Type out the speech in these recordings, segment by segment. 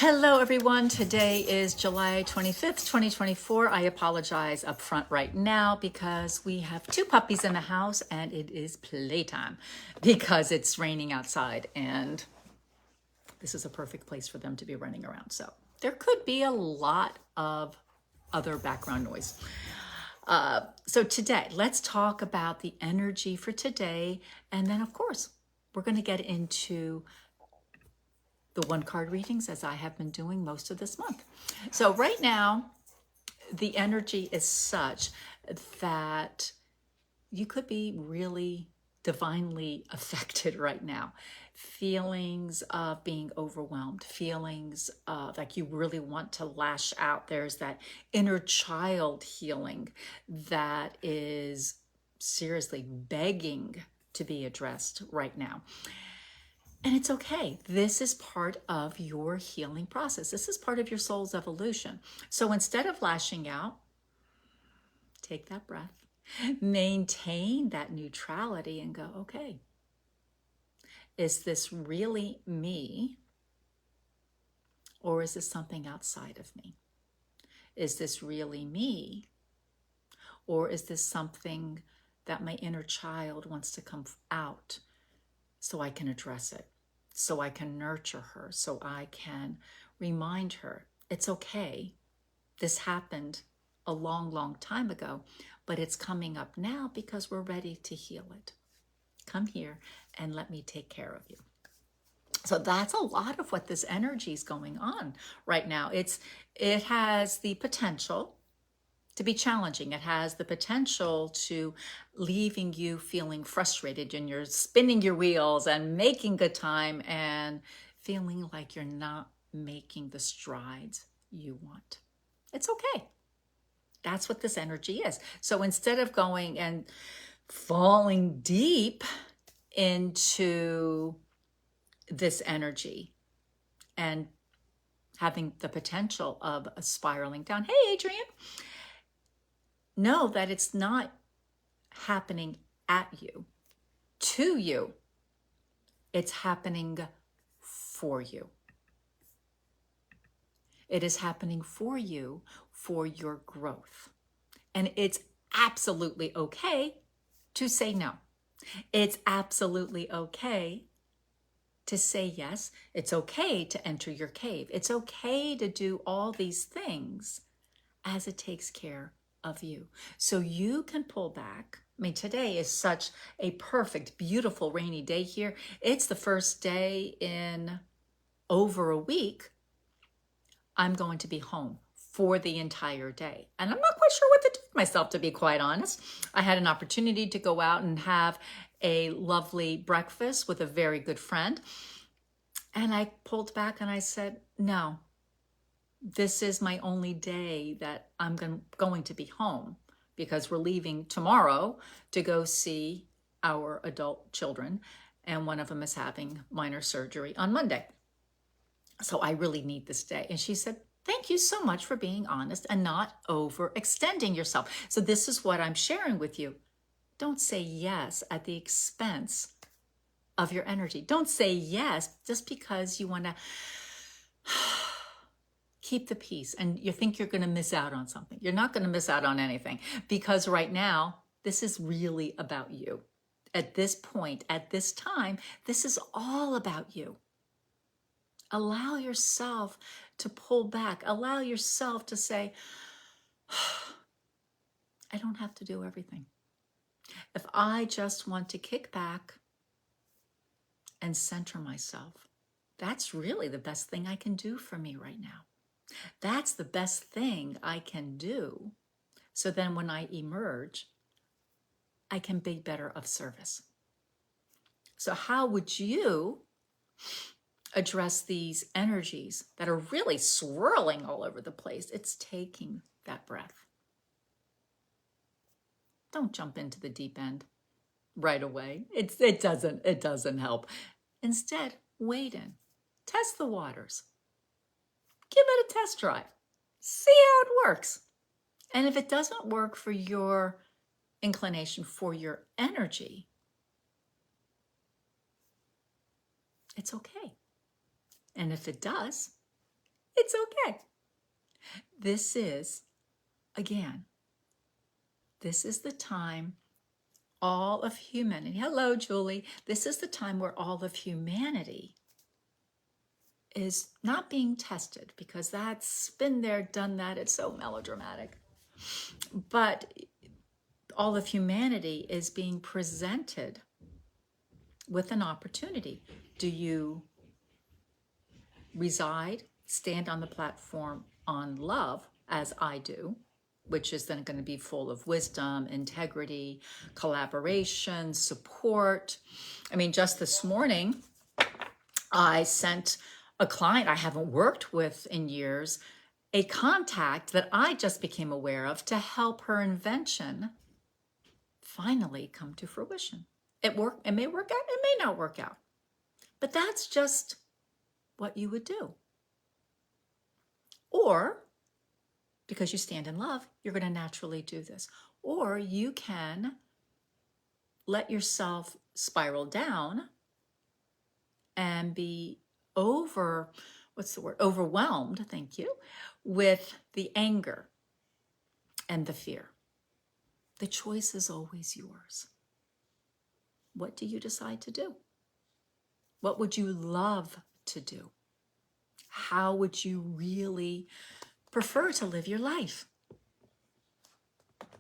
Hello, everyone. Today is July 25th, 2024. I apologize up front right now because we have two puppies in the house and it is playtime because it's raining outside and this is a perfect place for them to be running around. So there could be a lot of other background noise. So today, let's talk about the energy for today. And then, of course, we're going to get into the one card readings as I have been doing most of this month. So right now, the energy is such that you could be really divinely affected right now. Feelings of being overwhelmed, feelings of like you really want to lash out. There's that inner child healing that is seriously begging to be addressed right now. And it's okay. This is part of your healing process. This is part of your soul's evolution. So instead of lashing out, take that breath, maintain that neutrality and go, okay, is this really me? Or is this something outside of me? Is this really me? Or is this something that my inner child wants to come out so I can address it? So I can nurture her, so I can remind her, it's okay. This happened a long, long time ago, but it's coming up now because we're ready to heal it. Come here and let me take care of you. So that's a lot of what this energy is going on right now. It has the potential to be challenging. It has the potential to leaving you feeling frustrated and you're spinning your wheels and making good time and feeling like you're not making the strides you want. It's okay. That's what this energy is. So instead of going and falling deep into this energy and having the potential of spiraling down, hey, Adrian, know that it's not happening at you, to you. It's happening for you. It is happening for you, for your growth. And it's absolutely okay to say no. It's absolutely okay to say yes. It's okay to enter your cave. It's okay to do all these things as it takes care of you. So you can pull back. I mean, today is such a perfect, beautiful, rainy day here. It's the first day in over a week I'm going to be home for the entire day. And I'm not quite sure what to do with myself, to be quite honest. I had an opportunity to go out and have a lovely breakfast with a very good friend. And I pulled back and I said, no, this is my only day that I'm going to be home because we're leaving tomorrow to go see our adult children. And one of them is having minor surgery on Monday. So I really need this day. And she said, thank you so much for being honest and not overextending yourself. So this is what I'm sharing with you. Don't say yes at the expense of your energy. Don't say yes just because you want to keep the peace and you think you're going to miss out on something. You're not going to miss out on anything because right now, this is really about you. At this point, at this time, this is all about you. Allow yourself to pull back. Allow yourself to say, I don't have to do everything. If I just want to kick back and center myself, that's really the best thing I can do for me right now. That's the best thing I can do. So then when I emerge, I can be better of service. So how would you address these energies that are really swirling all over the place? It's taking that breath. Don't jump into the deep end right away. It doesn't help. Instead, wade in. Test the waters. Give it a test drive. See how it works. And if it doesn't work for your inclination, for your energy, it's okay. And if it does, It's okay. This is, again, this is the time all of humanity, hello, Julie. This is the time where all of humanity is not being tested, because that's been there, done that. It's so melodramatic. But all of humanity is being presented with an opportunity. Do you stand on the platform on love, as I do, which is then going to be full of wisdom, integrity, collaboration, support. I mean, just this morning, I sent a client I haven't worked with in years a contact that I just became aware of to help her invention finally come to fruition. It may work out, it may not work out. But that's just what you would do. Or, because you stand in love, you're going to naturally do this. Or you can let yourself spiral down and be overwhelmed, thank you, with the anger and the fear. The choice is always yours. What do you decide to do? What would you love to do? How would you really prefer to live your life?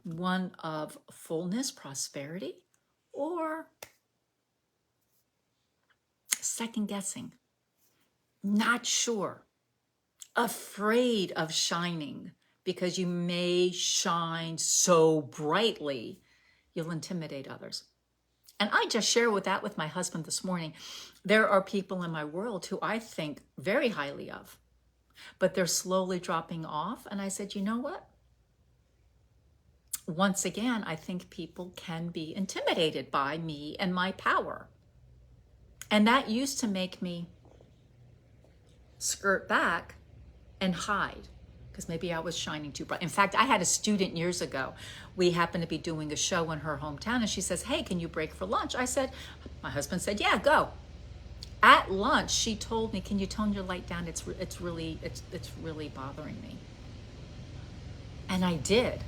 One of fullness, prosperity, or second guessing, not sure, afraid of shining because you may shine so brightly you'll intimidate others. And I just shared that with my husband this morning. There are people in my world who I think very highly of, but they're slowly dropping off. And I said, you know what? Once again, I think people can be intimidated by me and my power. And that used to make me skirt back and hide, because maybe I was shining too bright. In fact, I had a student years ago. We happened to be doing a show in her hometown, and she says, hey, can you break for lunch? My husband said, yeah, go. At lunch, she told me, can you tone your light down? It's really bothering me. And I did.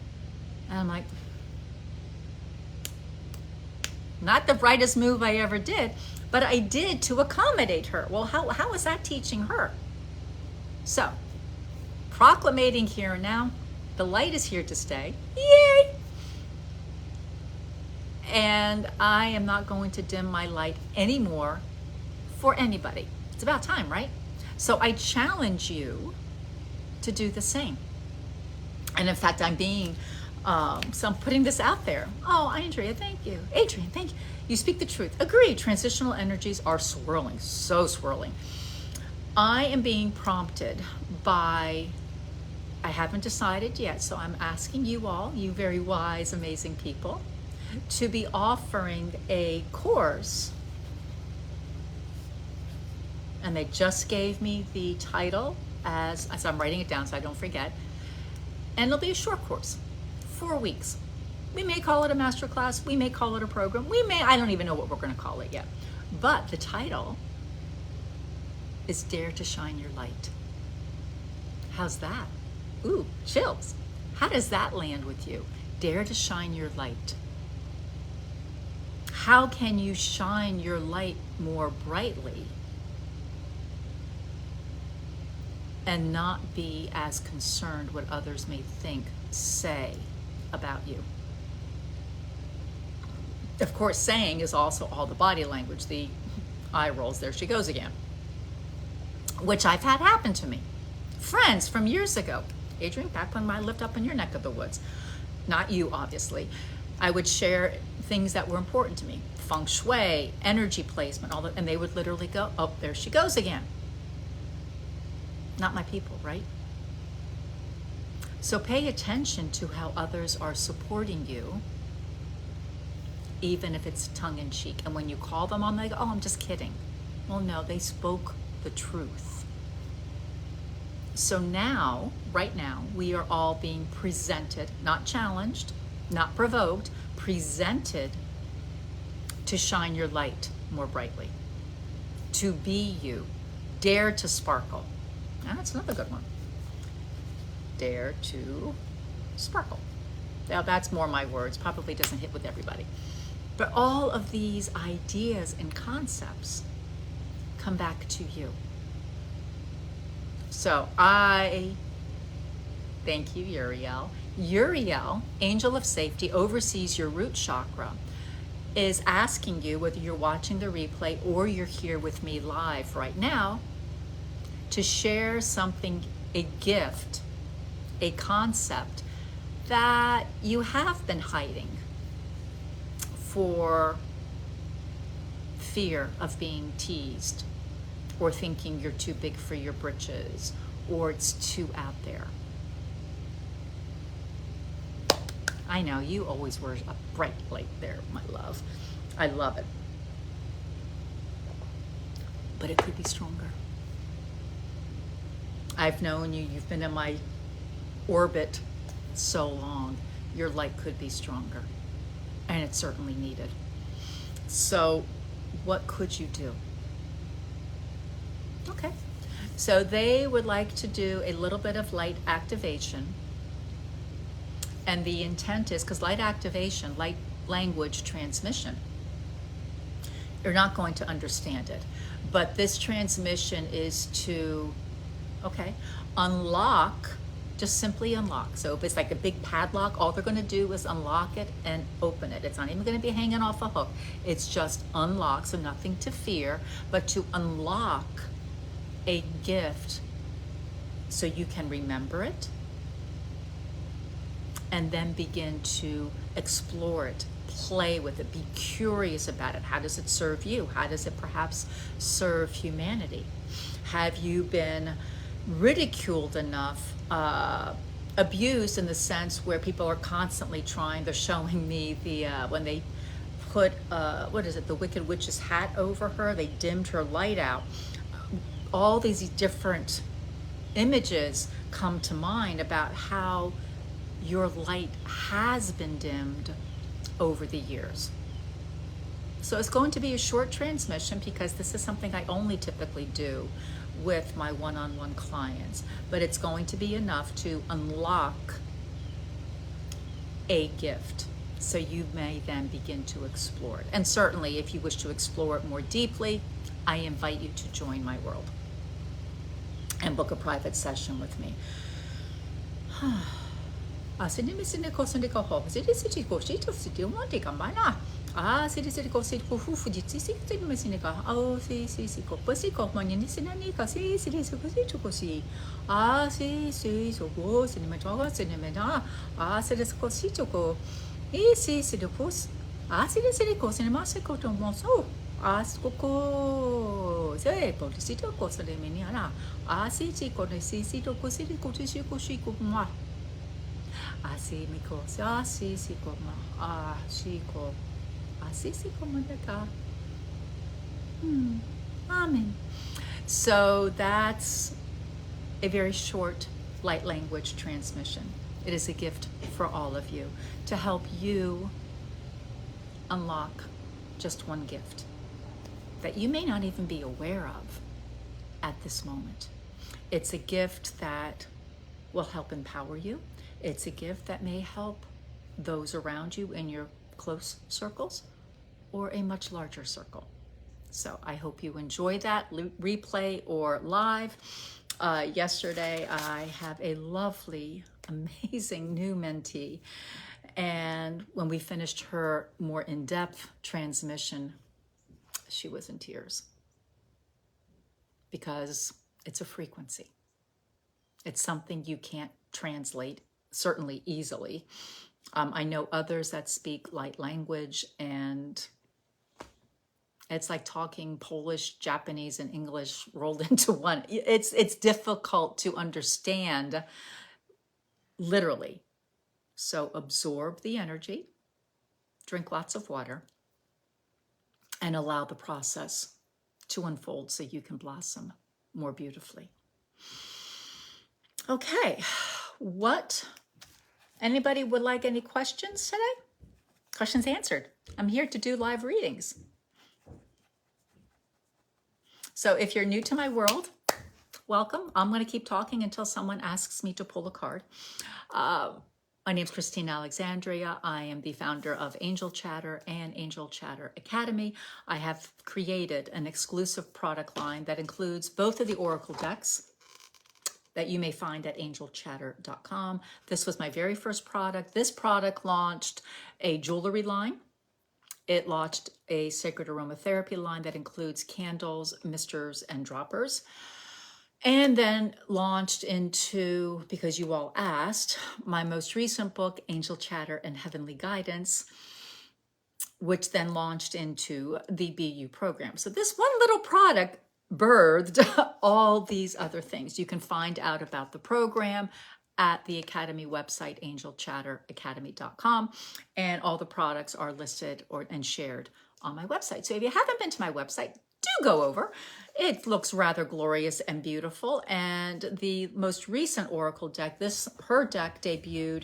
And I'm like, not the brightest move I ever did, but I did to accommodate her. Well, how is that teaching her? So, proclamating here and now, the light is here to stay. Yay! And I am not going to dim my light anymore for anybody. It's about time, right? So I challenge you to do the same. And in fact, I'm putting this out there. Oh, Andrea, thank you. Adrian, thank you. You speak the truth. Agreed. Transitional energies are swirling, so swirling. I am being prompted by, I haven't decided yet, so I'm asking you all, you very wise, amazing people, to be offering a course. And they just gave me the title as I'm writing it down so I don't forget. And it'll be a short course, 4 weeks. We may call it a masterclass. We may call it a program. I don't even know what we're going to call it yet. But the title is Dare to Shine Your Light. How's that? Ooh, chills. How does that land with you? Dare to shine your light. How can you shine your light more brightly and not be as concerned what others may think, say about you? Of course, saying is also all the body language, the eye rolls, there she goes again, which I've had happen to me. Friends from years ago, Adrian, back when I lived up in your neck of the woods, not you, obviously, I would share things that were important to me, feng shui, energy placement, all that, and they would literally go, oh, there she goes again. Not my people, right? So pay attention to how others are supporting you, even if it's tongue-in-cheek. And when you call them on, they go, oh, I'm just kidding. Well, no, they spoke the truth. So now, right now, we are all being presented, not challenged, not provoked, presented to shine your light more brightly, to be you, dare to sparkle. And that's another good one. Dare to sparkle. Now that's more my words, probably doesn't hit with everybody. But all of these ideas and concepts come back to you. So I thank you, Uriel. Uriel, angel of safety, oversees your root chakra, is asking you, whether you're watching the replay or you're here with me live right now, to share something, a gift, a concept that you have been hiding for fear of being teased, or thinking you're too big for your britches, or it's too out there. I know you always wear a bright light there, my love. I love it. But it could be stronger. I've known you, you've been in my orbit so long, your light could be stronger. And it's certainly needed. So what could you do? Okay. So they would like to do a little bit of light activation. And the intent is, because light activation, light language transmission, you're not going to understand it. But this transmission is to, okay, unlock, just simply unlock. So if it's like a big padlock, all they're going to do is unlock it and open it. It's not even going to be hanging off a hook. It's just unlock, so nothing to fear, but to unlock a gift so you can remember it and then begin to explore it, play with it, be curious about it. How does it serve you? How does it perhaps serve humanity? Have you been ridiculed enough, abused in the sense where people are constantly trying, they're showing me the, when they put, what is it, the Wicked Witch's hat over her, they dimmed her light out. All these different images come to mind about how your light has been dimmed over the years. So it's going to be a short transmission because this is something I only typically do with my one-on-one clients, but it's going to be enough to unlock a gift. So you may then begin to explore it. And certainly if you wish to explore it more deeply, I invite you to join my world and book a private session with me. Amen. So that's a very short light language transmission. It is a gift for all of you to help you unlock just one gift that you may not even be aware of at this moment. It's a gift that will help empower you. It's a gift that may help those around you in your close circles or a much larger circle. So I hope you enjoy that replay or live. Yesterday, I have a lovely, amazing new mentee. And when we finished her more in-depth transmission, she was in tears because it's a frequency. It's something you can't translate, certainly easily. I know others that speak light language, and it's like talking Polish, Japanese, and English rolled into one. It's difficult to understand literally. So absorb the energy, drink lots of water, and allow the process to unfold so you can blossom more beautifully. Okay, anybody would like any questions today? Questions answered. I'm here to do live readings. So if you're new to my world, welcome. I'm going to keep talking until someone asks me to pull a card. My name is Christine Alexandria. I am the founder of Angel Chatter and Angel Chatter Academy. I have created an exclusive product line that includes both of the Oracle decks that you may find at angelchatter.com. This was my very first product. This product launched a jewelry line. It launched a sacred aromatherapy line that includes candles, misters, and droppers. And then launched into, because you all asked, my most recent book, Angel Chatter and Heavenly Guidance, which then launched into the BU program. So this one little product birthed all these other things. You can find out about the program at the Academy website, angelchatteracademy.com, and all the products are listed and shared on my website. So if you haven't been to my website, do go over. It looks rather glorious and beautiful. And the most recent Oracle deck, her deck debuted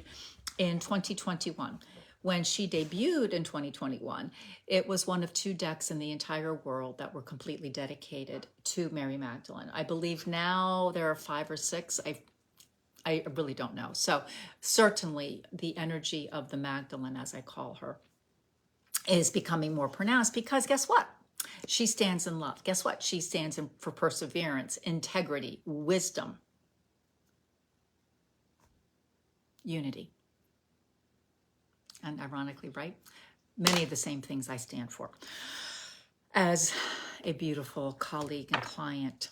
in 2021. When she debuted in 2021, it was one of 2 decks in the entire world that were completely dedicated to Mary Magdalene. I believe now there are 5 or 6. I really don't know. So certainly the energy of the Magdalene, as I call her, is becoming more pronounced because guess what? She stands in love. Guess what? She stands for perseverance, integrity, wisdom, unity. And ironically, right? Many of the same things I stand for. As a beautiful colleague and client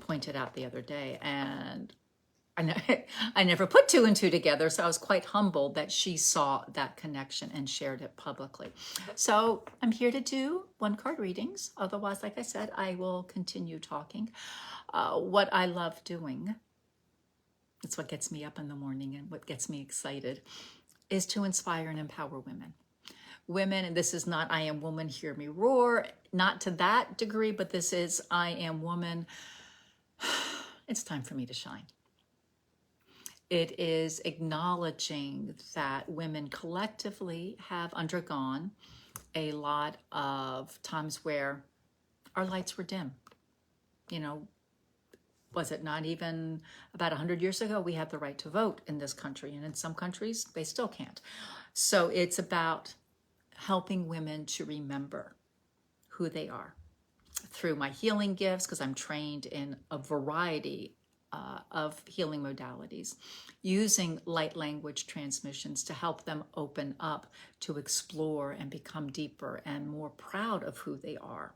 pointed out the other day, and I never put 2 and 2 together, so I was quite humbled that she saw that connection and shared it publicly. So I'm here to do 1-card readings. Otherwise, like I said, I will continue talking. What I love doing, it's what gets me up in the morning and what gets me excited, is to inspire and empower women. Women, and this is not I am woman, hear me roar, not to that degree, but this is I am woman. It's time for me to shine. It is acknowledging that women collectively have undergone a lot of times where our lights were dim. You know, was it not even about 100 years ago, we had the right to vote in this country, and in some countries, they still can't. So it's about helping women to remember who they are through my healing gifts, because I'm trained in a variety of healing modalities, using light language transmissions to help them open up to explore and become deeper and more proud of who they are.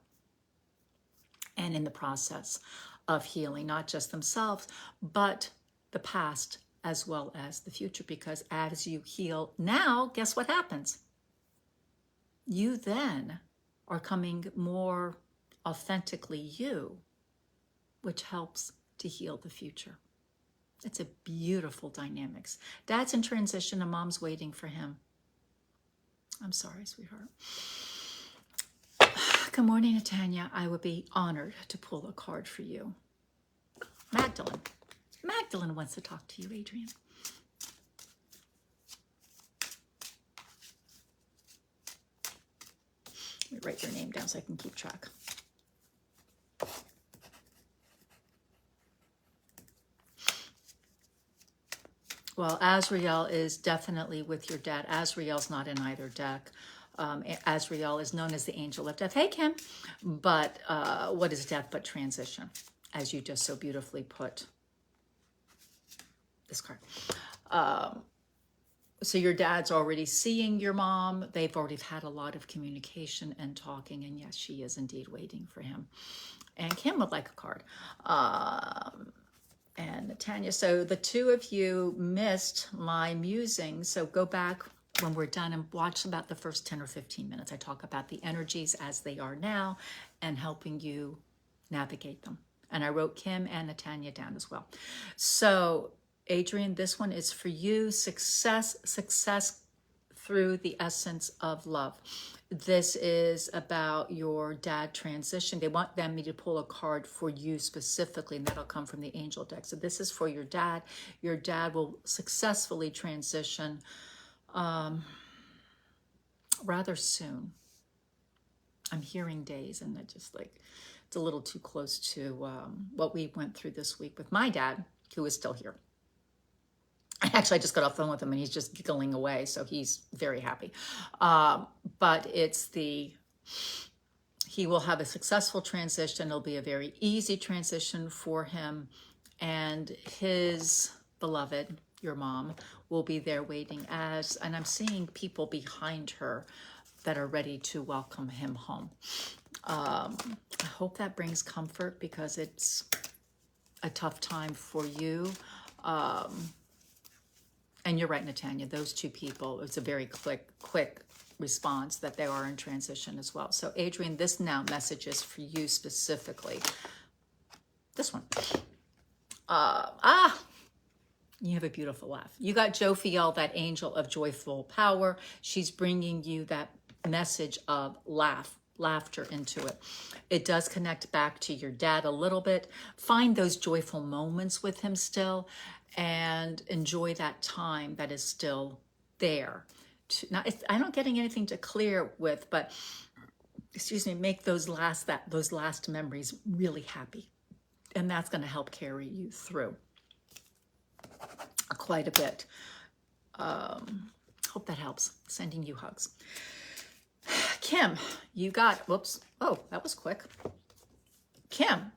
And in the process of healing, not just themselves, but the past as well as the future. Because as you heal now, guess what happens? You then are coming more authentically you, which helps to heal the future. It's a beautiful dynamics. Dad's in transition and Mom's waiting for him. I'm sorry, sweetheart. Good morning, Tanya. I would be honored to pull a card for you. Magdalene. Magdalene wants to talk to you, Adrian. Let me write your name down so I can keep track. Well, Azrael is definitely with your dad. Azrael's not in either deck. Azrael is known as the angel of death. Hey, Kim. But what is death but transition? As you just so beautifully put this card. So your dad's already seeing your mom. They've already had a lot of communication and talking. And yes, she is indeed waiting for him. And Kim would like a card. And Tanya, so the 2 of you missed my musings. So go back when we're done and watch about the first 10 or 15 minutes. I talk about the energies as they are now and helping you navigate them. And I wrote Kim and Tanya down as well. So Adrian, this one is for you. Success through the essence of love. This is about your dad transition. They want me to pull a card for you specifically, and that'll come from the angel deck. So this is for your dad. Your dad will successfully transition rather soon. I'm hearing days, and I just like It's a little too close to what we went through this week with my dad, who is still here. Actually, I just got off the phone with him and he's just giggling away, so he's very happy. But it's he will have a successful transition. It'll be a very easy transition for him, and his beloved, your mom, will be there waiting and I'm seeing people behind her that are ready to welcome him home. I hope that brings comfort, because it's a tough time for you. And you're right, Natanya, those two people, it's a very quick response that they are in transition as well. So Adrian, this now message is for you specifically. This one. You have a beautiful laugh. You got Jophiel, that angel of joyful power. She's bringing you that message of laughter into it. It does connect back to your dad a little bit. Find those joyful moments with him still, and enjoy that time that is still there. I'm not getting anything to clear with, but excuse me, make those last memories really happy, and that's going to help carry you through quite a bit. Hope that helps. Sending you hugs. Kim, you got, whoops, oh, that was quick. Kim,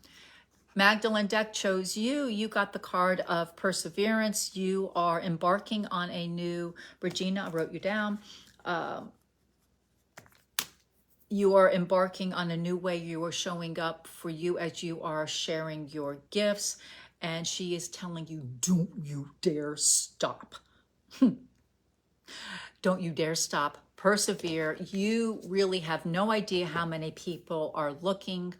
Magdalene deck chose you. You got the card of perseverance. You are embarking on a new, Regina, I wrote you down. You are embarking on a new way you are showing up for you as you are sharing your gifts. And she is telling you, don't you dare stop. Don't you dare stop. Persevere. You really have no idea how many people are looking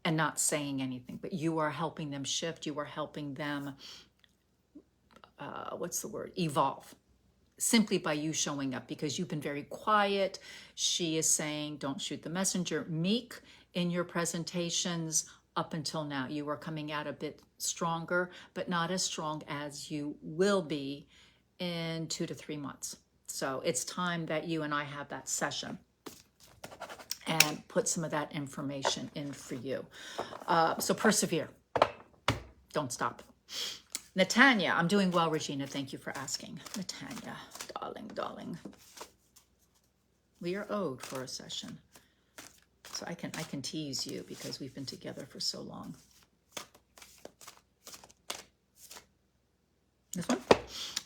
and not saying anything, but you are helping them shift. You are helping them, evolve, simply by you showing up, because you've been very quiet. She is saying, don't shoot the messenger. Meek in your presentations up until now. You are coming out a bit stronger, but not as strong as you will be in 2 to 3 months. So it's time that you and I have that session and put some of that information in for you. So persevere. Don't stop. Natanya, I'm doing well, Regina. Thank you for asking. Natanya, darling. We are owed for a session. So I can tease you because we've been together for so long. This one?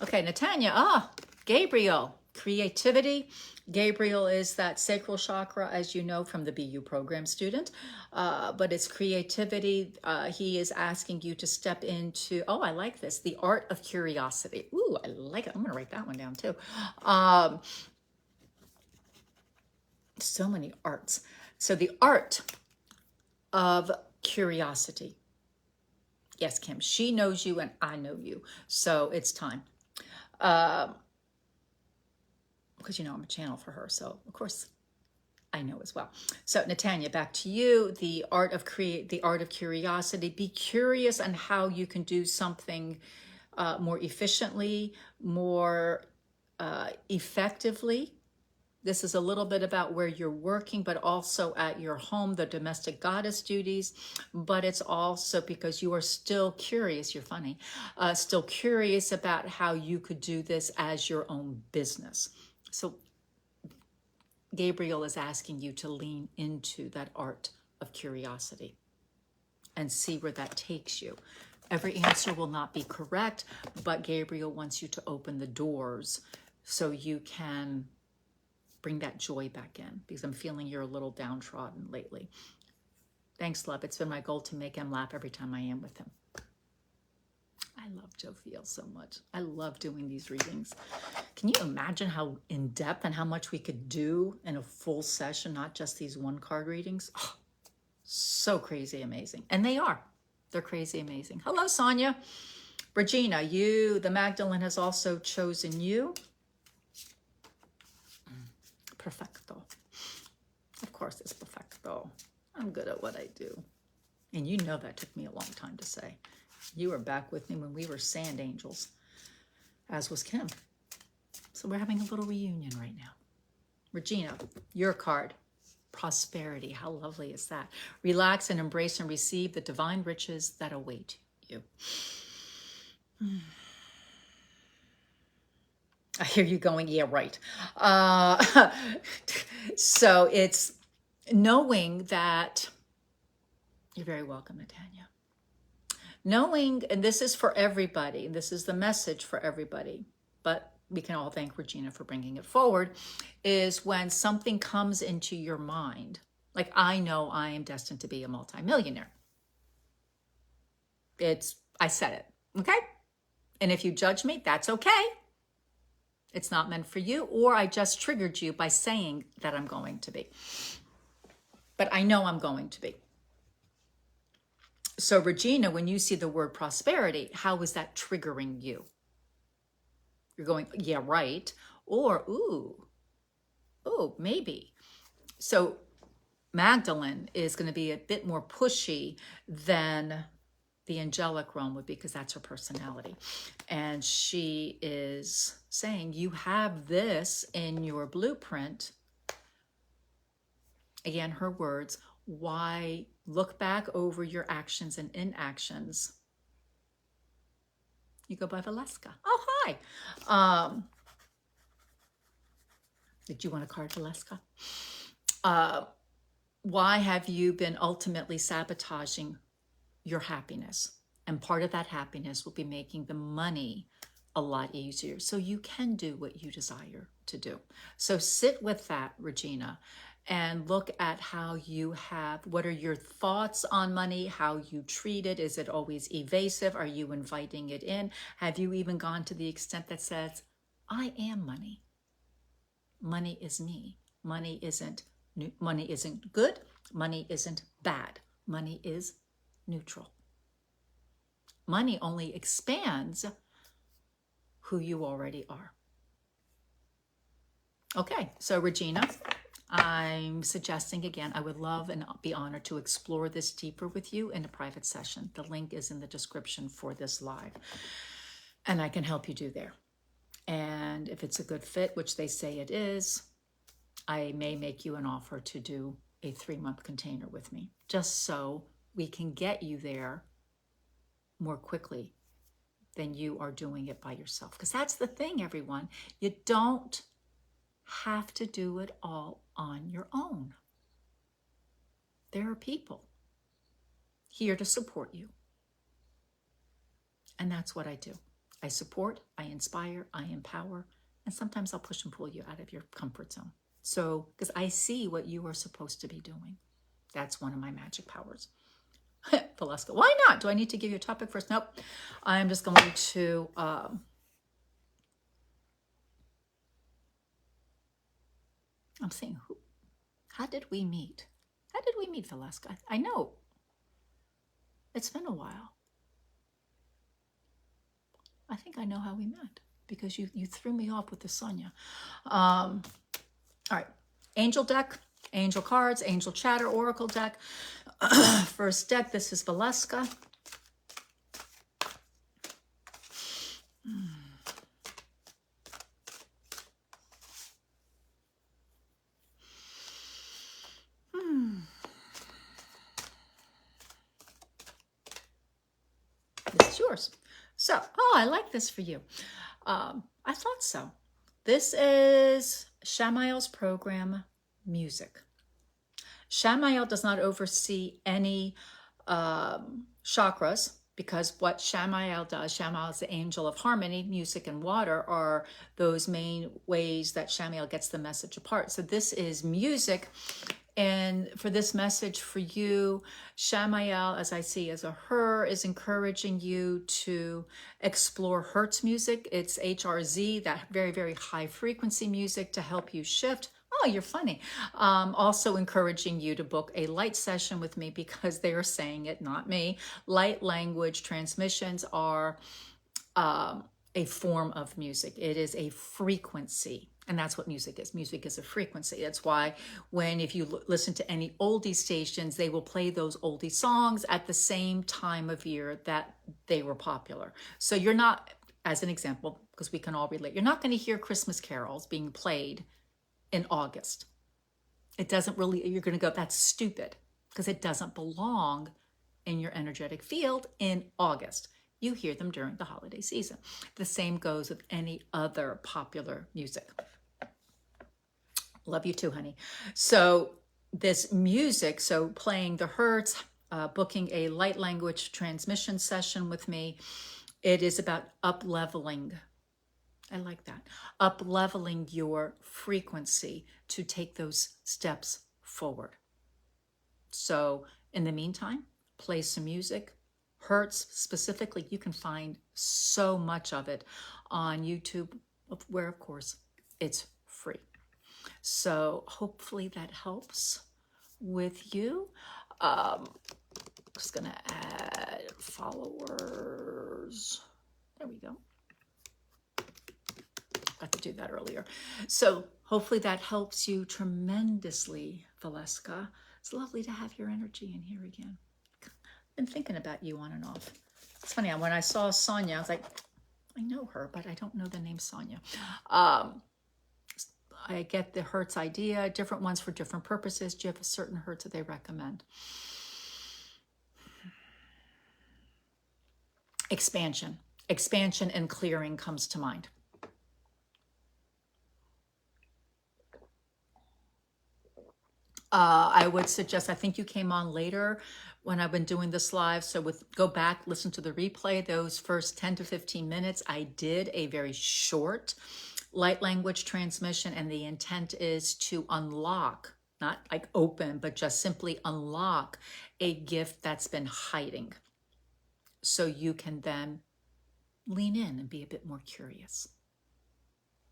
Okay, Natanya. Gabriel, creativity. Gabriel is that sacral chakra, as you know, from the BU program student, but it's creativity. He is asking you to step into, I like this, the art of curiosity. Ooh, I like it. I'm going to write that one down too. So many arts. So the art of curiosity. Yes, Kim, she knows you and I know you. So it's time. Because, I'm a channel for her. So, of course, I know as well. So, Natanya, back to you. The art of curiosity. Be curious on how you can do something more efficiently, more effectively. This is a little bit about where you're working, but also at your home, the domestic goddess duties. But it's also because you are still curious. You're funny. Still curious about how you could do this as your own business. So Gabriel is asking you to lean into that art of curiosity and see where that takes you. Every answer will not be correct, but Gabriel wants you to open the doors so you can bring that joy back in, because I'm feeling you're a little downtrodden lately. Thanks, love. It's been my goal to make him laugh every time I am with him. I love Jophiel so much. I love doing these readings. Can you imagine how in-depth and how much we could do in a full session, not just these one-card readings? Oh, so crazy amazing. And they are. They're crazy amazing. Hello, Sonia. Regina, the Magdalene has also chosen you. Perfecto. Of course, it's perfecto. I'm good at what I do. And you know that took me a long time to say. You were back with me when we were sand angels, as was Kim. So we're having a little reunion right now. Regina, your card. prosperity. How lovely is that? Relax and embrace and receive the divine riches that await you. I hear you going, yeah, right. So it's knowing that, you're very welcome, Natanya. Knowing, and this is for everybody, this is the message for everybody, but we can all thank Regina for bringing it forward, is when something comes into your mind, like I know I am destined to be a multimillionaire. I said it, okay? And if you judge me, that's okay. It's not meant for you, or I just triggered you by saying that I'm going to be. But I know I'm going to be. So Regina, when you see the word prosperity, how is that triggering you? You're going, yeah, right. Or, ooh, maybe. So Magdalene is going to be a bit more pushy than the angelic realm would be, because that's her personality. And she is saying, you have this in your blueprint. Again, her words, why look back over your actions and inactions. You go by Valeska. Oh, hi. Did you want a card, Valeska? Why have you been ultimately sabotaging your happiness? And part of that happiness will be making the money a lot easier, so you can do what you desire to do. So sit with that, Regina, and look at how you have, what are your thoughts on money, how you treat it. Is it always evasive? Are you inviting it in? Have you even gone to the extent that says, I am money. Money is me. Money isn't good. Money isn't bad. Money is neutral. Money only expands who you already are. Okay, so Regina, I'm suggesting again, I would love and be honored to explore this deeper with you in a private session. The link is in the description for this live, and I can help you do there. And if it's a good fit, which they say it is, I may make you an offer to do a 3-month container with me, just so we can get you there more quickly than you are doing it by yourself. Because that's the thing, everyone. You don't have to do it all on your own. There are people here to support you. And that's what I do. I support, I inspire, I empower, and sometimes I'll push and pull you out of your comfort zone. So, because I see what you are supposed to be doing. That's one of my magic powers. Valeska, why not? Do I need to give you a topic first? Nope. I'm just going to I'm saying, how did we meet? How did we meet, Valeska? I know. It's been a while. I think I know how we met, because you threw me off with the Sonia. All right. Angel deck, angel cards, angel chatter, oracle deck. First deck, this is Valeska. This is yours. So, I like this for you. I thought so. This is Shamael's program, Music. Shamael does not oversee any chakras, because what Shamael does, Shamael is the angel of harmony, music and water are those main ways that Shamael gets the message apart. So this is music. And for this message for you, Shamael, as I see as a her, is encouraging you to explore Hertz music. It's HRZ, that very, very high frequency music to help you shift. Oh, you're funny. Also encouraging you to book a light session with me, because they are saying it, not me. Light language transmissions are a form of music. It is a frequency. And that's what music is. Music is a frequency. That's why if you listen to any oldie stations, they will play those oldie songs at the same time of year that they were popular. So you're not, as an example, because we can all relate, you're not going to hear Christmas carols being played in August. It doesn't really, you're going to go, that's stupid, because it doesn't belong in your energetic field in August. You hear them during the holiday season. The same goes with any other popular music. Love you too, honey. So this music, so playing the Hertz, booking a light language transmission session with me, it is about up-leveling. I like that. Up-leveling your frequency to take those steps forward. So in the meantime, play some music. Hertz specifically, you can find so much of it on YouTube, where of course it's free. So hopefully that helps with you. Just gonna add followers. There we go. Got to do that earlier. So hopefully that helps you tremendously, Valeska. It's lovely to have your energy in here again. I've been thinking about you on and off. It's funny, when I saw Sonia, I was like, I know her, but I don't know the name Sonia. I get the Hertz idea, different ones for different purposes. Do you have a certain Hertz that they recommend? Expansion. Expansion and clearing comes to mind. I would suggest, I think you came on later when I've been doing this live. So go back, listen to the replay, those first 10 to 15 minutes. I did a very short light language transmission, and the intent is to unlock, not like open, but just simply unlock a gift that's been hiding. So you can then lean in and be a bit more curious.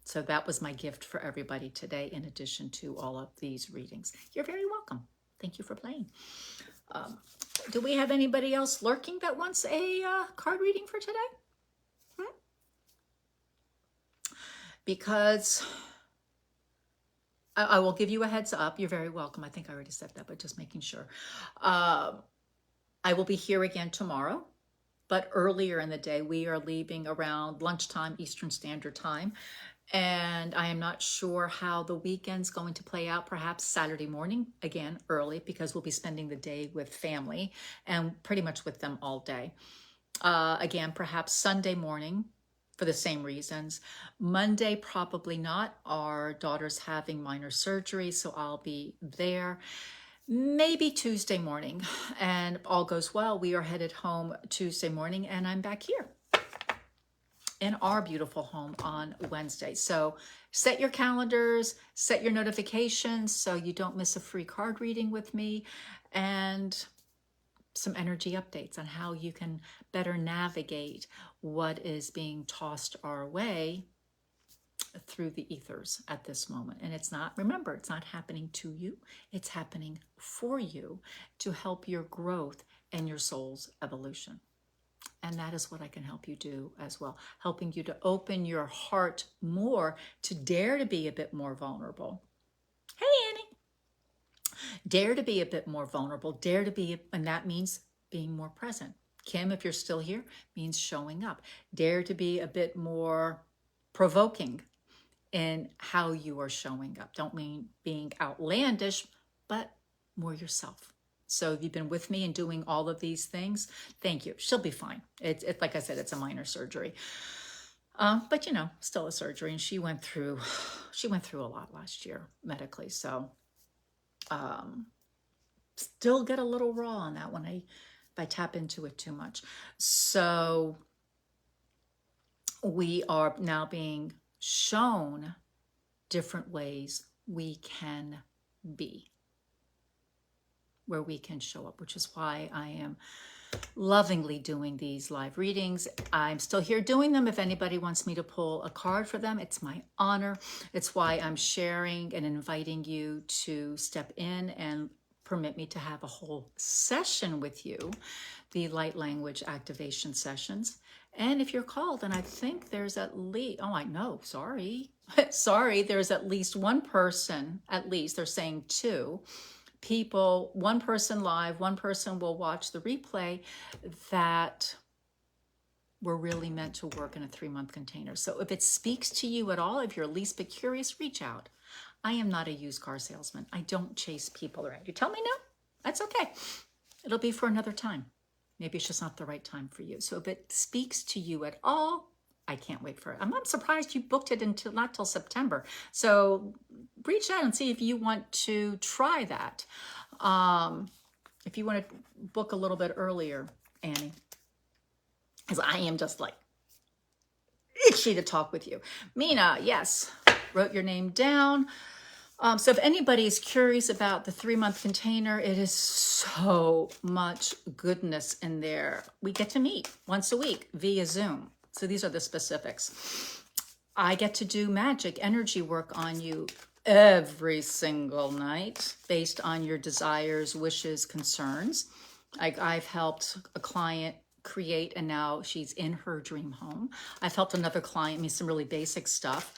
So that was my gift for everybody today, in addition to all of these readings. You're very welcome. Thank you for playing. Do we have anybody else lurking that wants a card reading for today? Because I will give you a heads up. You're very welcome. I think I already said that, but just making sure. I will be here again tomorrow, but earlier in the day. We are leaving around lunchtime Eastern Standard Time. And I am not sure how the weekend's going to play out. Perhaps Saturday morning, again, early, because we'll be spending the day with family and pretty much with them all day. Again, perhaps Sunday morning for the same reasons. Monday, probably not. Our daughter's having minor surgery, so I'll be there. Maybe Tuesday morning. And if all goes well, we are headed home Tuesday morning, and I'm back here in our beautiful home on Wednesday. So set your calendars, set your notifications so you don't miss a free card reading with me, and some energy updates on how you can better navigate what is being tossed our way through the ethers at this moment. And it's not, remember, it's not happening to you. It's happening for you to help your growth and your soul's evolution. And that is what I can help you do as well, helping you to open your heart more, to dare to be a bit more vulnerable. Hey, Annie. Dare to be a bit more vulnerable, dare to be, and that means being more present. Kim, if you're still here, means showing up. Dare to be a bit more provoking in how you are showing up. Don't mean being outlandish, but more yourself. So if you've been with me and doing all of these things, thank you. She'll be fine. It's like I said, it's a minor surgery. But you know, still a surgery, and she went through a lot last year medically. So still get a little raw on that when I tap into it too much. So we are now being shown different ways we can be, where we can show up, which is why I am lovingly doing these live readings. I'm still here doing them. If anybody wants me to pull a card for them, it's my honor. It's why I'm sharing and inviting you to step in and permit me to have a whole session with you, the light language activation sessions. And if you're called, and I think there's at least, oh, I know, sorry, there's at least one person, at least, they're saying two people, one person live, one person will watch the replay, that were really meant to work in a 3-month container. So if it speaks to you at all, if you're at least bit curious, reach out. I am not a used car salesman. I don't chase people around. You tell me no, that's okay. It'll be for another time. Maybe it's just not the right time for you. So if it speaks to you at all, I can't wait for it. I'm surprised you booked it until not till September. So reach out and see if you want to try that. If you want to book a little bit earlier, Annie, because I am just like itchy to talk with you. Mina, yes, wrote your name down. So if anybody is curious about the 3-month container, it is so much goodness in there. We get to meet once a week via Zoom. So these are the specifics. I get to do magic energy work on you every single night based on your desires, wishes, concerns. I've helped a client create, and now she's in her dream home. I've helped another client, some really basic stuff,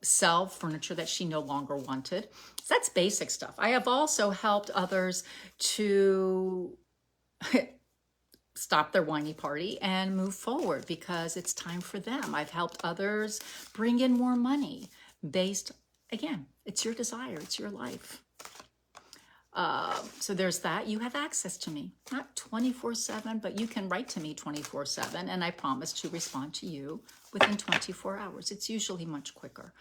sell furniture that she no longer wanted. So that's basic stuff. I have also helped others to stop their whiny party and move forward because it's time for them. I've helped others bring in more money based, again, it's your desire, it's your life. So there's that. You have access to me, not 24/7, but you can write to me 24/7, and I promise to respond to you within 24 hours. It's usually much quicker,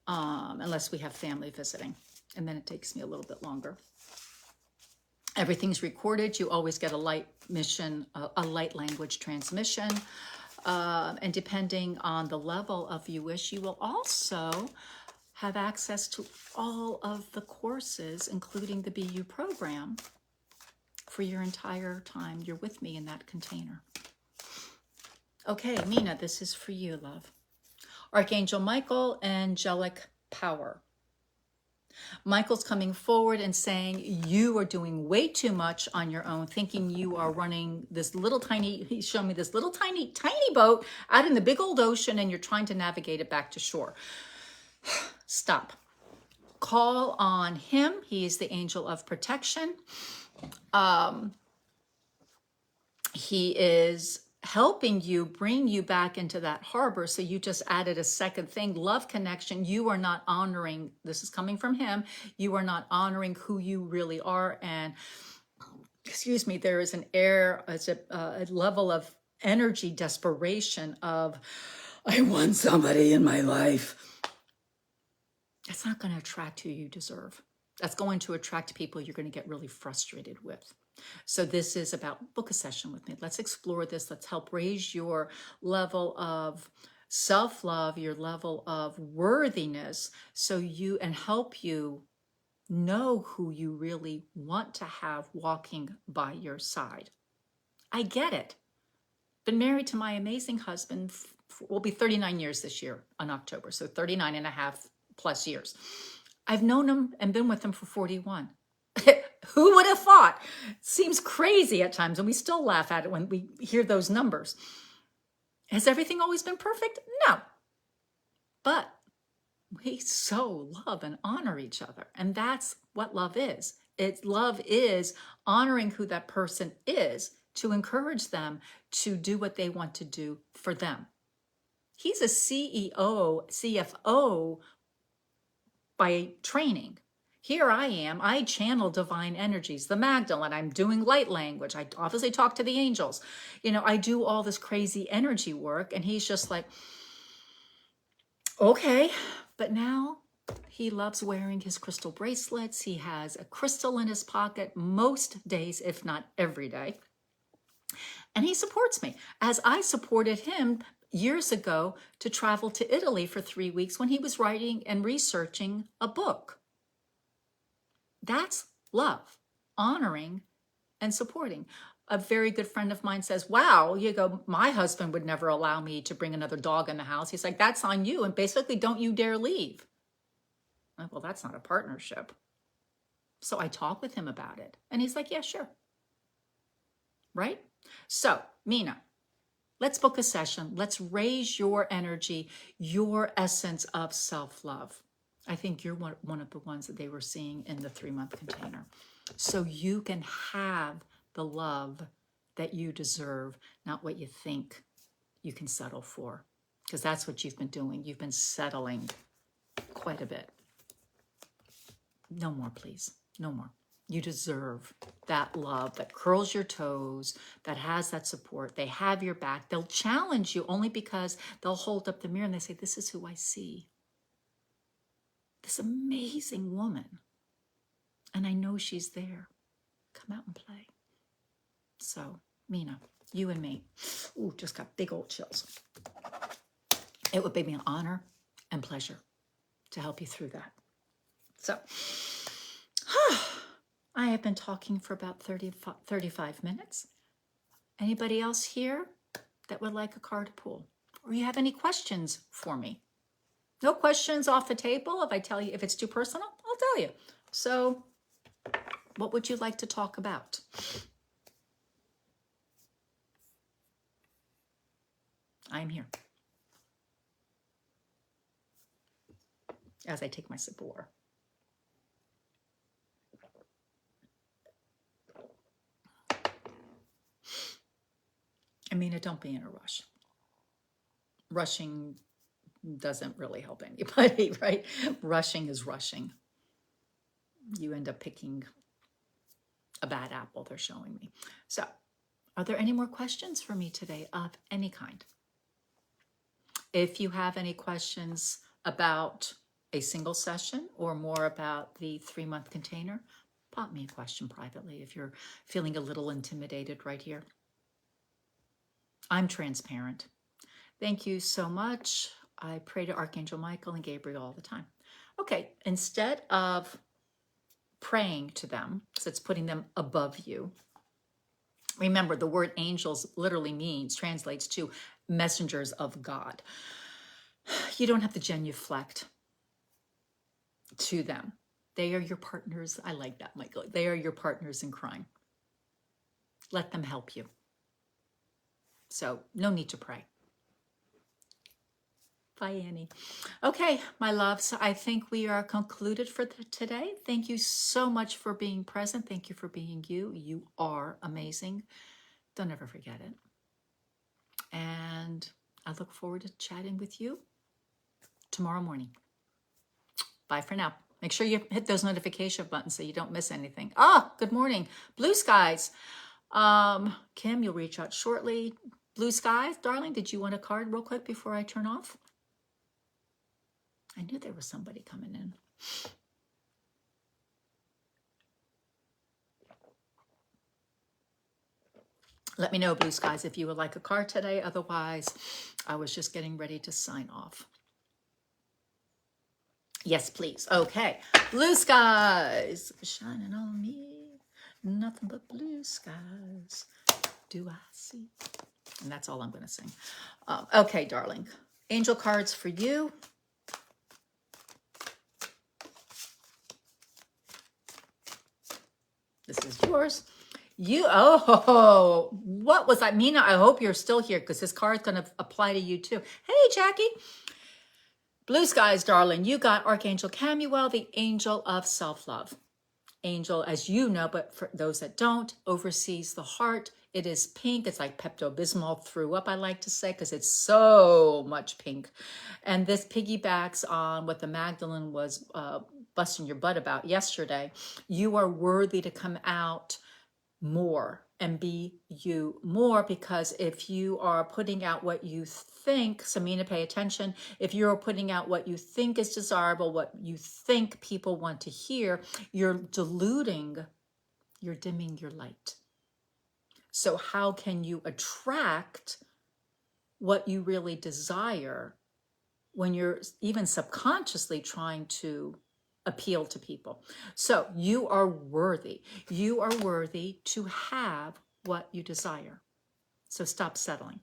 unless we have family visiting, and then it takes me a little bit longer. Everything's recorded. You always get a light language transmission. And depending on the level of you wish, you will also have access to all of the courses, including the BU program, for your entire time you're with me in that container. Okay, Mina, this is for you, love. Archangel Michael, angelic power. Michael's coming forward and saying you are doing way too much on your own, thinking you are running this little tiny, he's showing me this little tiny boat out in the big old ocean, and you're trying to navigate it back to shore. Stop. Call on him. He is the angel of protection. He is helping you, bring you back into that harbor. So you just added a second thing, love connection. You are not honoring, this is coming from him, you are not honoring who you really are. And excuse me, there is an air, a level of energy, desperation of, I want somebody in my life. That's not going to attract who you deserve. That's going to attract people you're going to get really frustrated with. So this is about book a session with me. Let's explore this. Let's help raise your level of self-love, your level of worthiness, and help you know who you really want to have walking by your side. I get it. Been married to my amazing husband, will be 39 years this year on October, so 39 and a half plus years. I've known him and been with him for 41. Who would have thought? Seems crazy at times, and we still laugh at it when we hear those numbers. Has everything always been perfect? No. But we so love and honor each other, and that's what love is. Love is honoring who that person is to encourage them to do what they want to do for them. He's a CEO, CFO by training. Here I am, I channel divine energies, the Magdalene, I'm doing light language. I obviously talk to the angels. I do all this crazy energy work, and he's just like, okay. But now he loves wearing his crystal bracelets. He has a crystal in his pocket most days, if not every day. And he supports me, as I supported him years ago to travel to Italy for 3 weeks when he was writing and researching a book. That's love, honoring and supporting. A very good friend of mine says, wow, my husband would never allow me to bring another dog in the house. He's like, that's on you. And basically, don't you dare leave. I'm like, well, that's not a partnership. So I talk with him about it. And he's like, yeah, sure. Right? So, Mina, let's book a session. Let's raise your energy, your essence of self-love. I think you're one of the ones that they were seeing in the 3-month container. So you can have the love that you deserve, not what you think you can settle for. Because that's what you've been doing. You've been settling quite a bit. No more, please. No more. You deserve that love that curls your toes, that has that support. They have your back. They'll challenge you only because they'll hold up the mirror and they say, this is who I see. This amazing woman. And I know she's there. Come out and play. So, Mina, you and me. Ooh, just got big old chills. It would be an honor and pleasure to help you through that. So, I have been talking for about 35 minutes. Anybody else here that would like a card to pull? Or you have any questions for me? No questions off the table. If I tell you, if it's too personal, I'll tell you. So what would you like to talk about? I'm here. As I take my sip of water. Amina, don't be in a rush. Rushing doesn't really help anybody, right? Rushing is rushing. You end up picking a bad apple, they're showing me. So, are there any more questions for me today of any kind? If you have any questions about a single session or more about the 3-month container, pop me a question privately if you're feeling a little intimidated right here. I'm transparent. Thank you so much. I pray to Archangel Michael and Gabriel all the time. Okay, instead of praying to them, because it's putting them above you, remember the word angels literally translates to messengers of God. You don't have to genuflect to them. They are your partners. I like that, Michael. They are your partners in crime. Let them help you. So no need to pray. Bye, Annie. Okay, my loves, I think we are concluded for today. Thank you so much for being present. Thank you for being you. You are amazing. Don't ever forget it. And I look forward to chatting with you tomorrow morning. Bye for now. Make sure you hit those notification buttons so you don't miss anything. Good morning. Blue skies. Kim, you'll reach out shortly. Blue skies, darling, did you want a card real quick before I turn off? I knew there was somebody coming in. Let me know, blue skies, if you would like a card today. Otherwise, I was just getting ready to sign off. Yes, please. Okay. Blue skies shining on me. Nothing but blue skies do I see. And that's all I'm going to sing. Okay, darling. Angel cards for you. This is yours. What was that? Mina, I hope you're still here because this card's going to apply to you too. Hey, Jackie. Blue skies, darling. You got Archangel Camuel, the angel of self-love. Angel, as you know, but for those that don't, oversees the heart. It is pink. It's like Pepto-Bismol threw up, I like to say, because it's so much pink. And this piggybacks on what the Magdalene was busting your butt about yesterday. You are worthy to come out more and be you more, because if you are putting out what you think, Samina, pay attention, if you're putting out what you think is desirable, what you think people want to hear, you're diluting, you're dimming your light. So how can you attract what you really desire when you're even subconsciously trying to appeal to people? So you are worthy. You are worthy to have what you desire. So stop settling.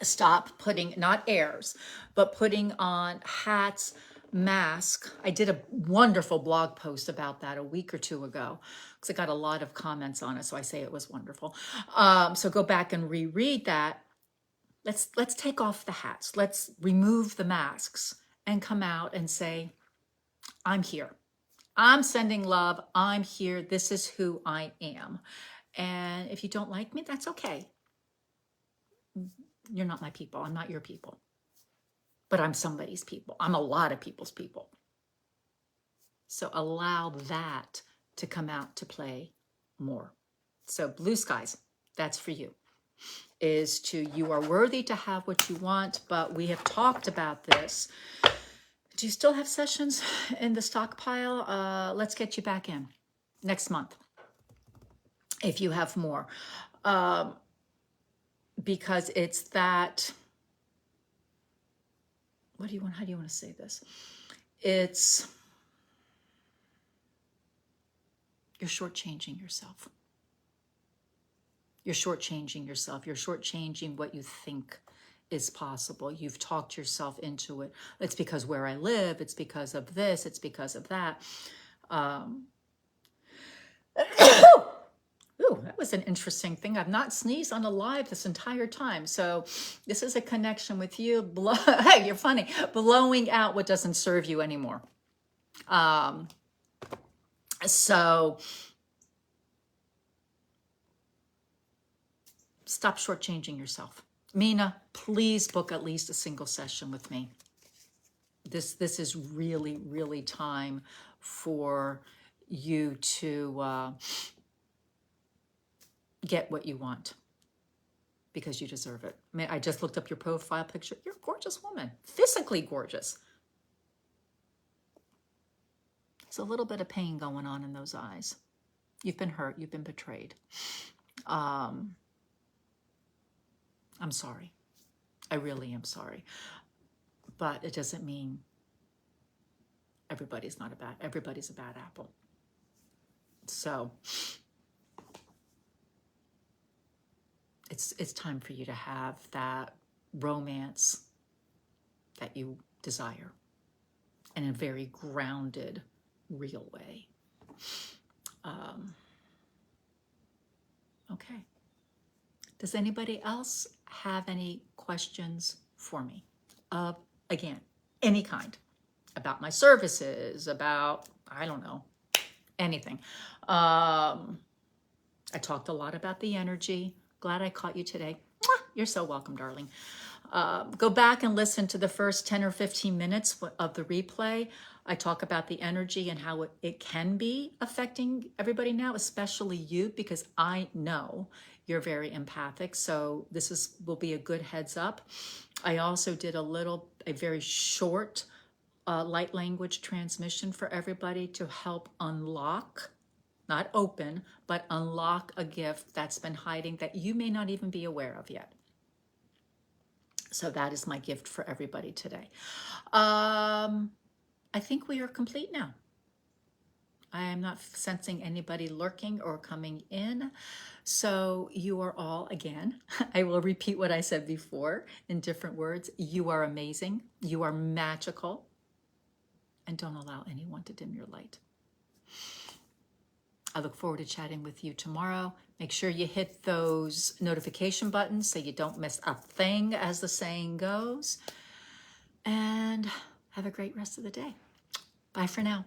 Stop putting, not airs, but putting on hats, mask. I did a wonderful blog post about that a week or two ago because I got a lot of comments on it. So I say it was wonderful. So go back and reread that. Let's take off the hats. Let's remove the masks and come out and say, I'm here. I'm sending love. I'm here. This is who I am. And if you don't like me, that's okay. You're not my people. I'm not your people. But I'm somebody's people. I'm a lot of people's people. So allow that to come out to play more. So blue skies, that's for you. You are worthy to have what you want, but we have talked about this. Do you still have sessions in the stockpile? Let's get you back in next month if you have more. Because it's that, how do you want to say this? You're shortchanging yourself. You're shortchanging yourself. You're shortchanging what you think is possible. You've talked yourself into it. It's because where I live, it's because of this, it's because of that. Ooh, that was an interesting thing. I've not sneezed on a live this entire time. So this is a connection with you. Hey, you're funny. Blowing out what doesn't serve you anymore. So stop shortchanging yourself. Mina, please book at least a single session with me. This is really, really time for you to get what you want because you deserve it. I mean, I just looked up your profile picture. You're a gorgeous woman, physically gorgeous. There's a little bit of pain going on in those eyes. You've been hurt. You've been betrayed. I'm sorry. I really am sorry. But it doesn't mean everybody's a bad apple. So it's time for you to have that romance that you desire in a very grounded, real way. Okay. Does anybody else have any questions for me? Again, any kind, about my services, about, I don't know, anything. I talked a lot about the energy. Glad I caught you today. Mwah! You're so welcome, darling. Go back and listen to the first 10 or 15 minutes of the replay. I talk about the energy and how it can be affecting everybody now, especially you, because I know you're very empathic. So this will be a good heads up. I also did a very short light language transmission for everybody to help unlock, not open, but unlock a gift that's been hiding that you may not even be aware of yet. So that is my gift for everybody today. I think we are complete now. I am not sensing anybody lurking or coming in. So you are all, again, I will repeat what I said before in different words. You are amazing. You are magical. And don't allow anyone to dim your light. I look forward to chatting with you tomorrow. Make sure you hit those notification buttons so you don't miss a thing, as the saying goes. And have a great rest of the day. Bye for now.